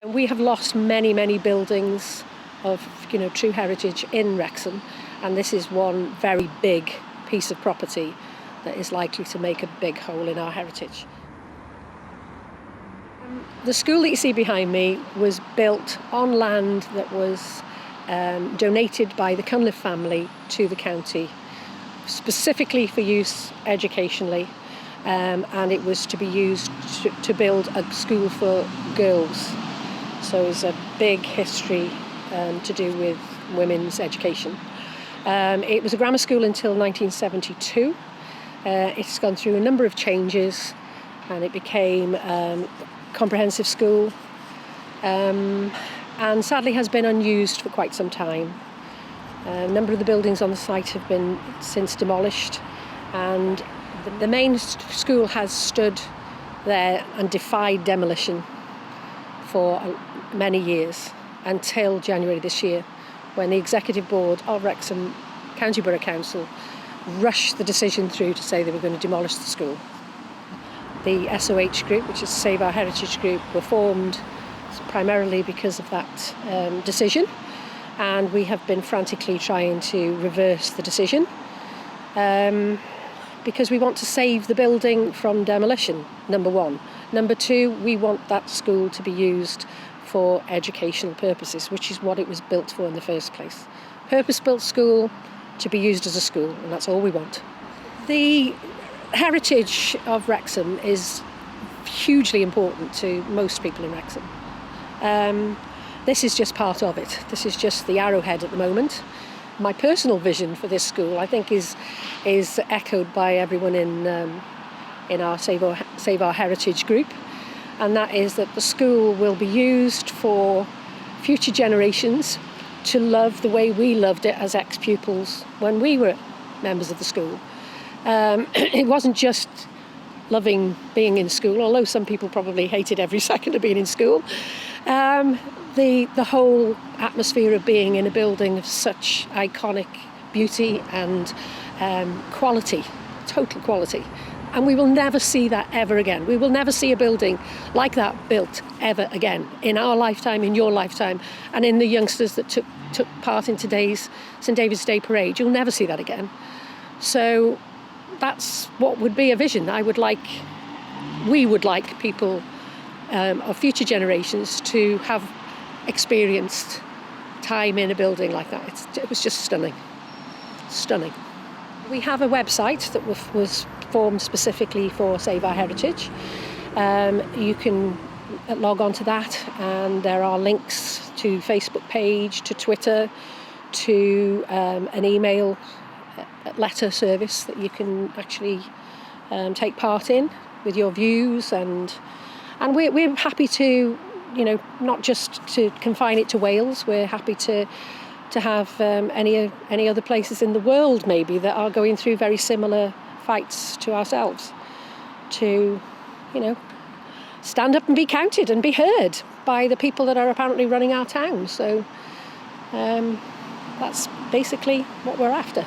We have lost many, many buildings of true heritage in Wrexham, and this is one very big piece of property that is likely to make a big hole in our heritage. The school that you see behind me was built on land that was donated by the Cunliffe family to the county, specifically for use educationally, and it was to be used to build a school for girls. So there's a big history to do with women's education. It was a grammar school until 1972. It's gone through a number of changes, and it became a comprehensive school, and sadly has been unused for quite some time. A number of the buildings on the site have been since demolished, and the main school has stood there and defied demolition for many years, until January this year, when the Executive Board of Wrexham County Borough Council rushed the decision through to say they were going to demolish the school. The SOH group, which is Save Our Heritage group, were formed primarily because of that decision, and we have been frantically trying to reverse the decision because we want to save the building from demolition, number one. Number two, we want that school to be used for educational purposes, which is what it was built for in the first place. Purpose-built school to be used as a school, and that's all we want. The heritage of Wrexham is hugely important to most people in Wrexham. This is just part of it. This is just the arrowhead at the moment. My personal vision for this school, I think, is echoed by everyone in our Save Our Heritage group, and that is that the school will be used for future generations to love the way we loved it as ex-pupils when we were members of the school. It wasn't just loving being in school, although some people probably hated every second of being in school. The whole atmosphere of being in a building of such iconic beauty and quality, total quality. And we will never see that ever again. We will never see a building like that built ever again in our lifetime, in your lifetime, and in the youngsters that took part in today's St David's Day parade. You'll never see that again. So that's what would be a vision. We would like people of future generations to have experienced time in a building like that. It was just stunning. Stunning. We have a website that was formed specifically for Save Our Heritage. You can log on to that, and there are links to Facebook page, to Twitter, to an email letter service that you can actually take part in with your views, and we're happy to, not just to confine it to Wales. We're happy to have any other places in the world maybe that are going through very similar fights to ourselves, to stand up and be counted and be heard by the people that are apparently running our town. So that's basically what we're after.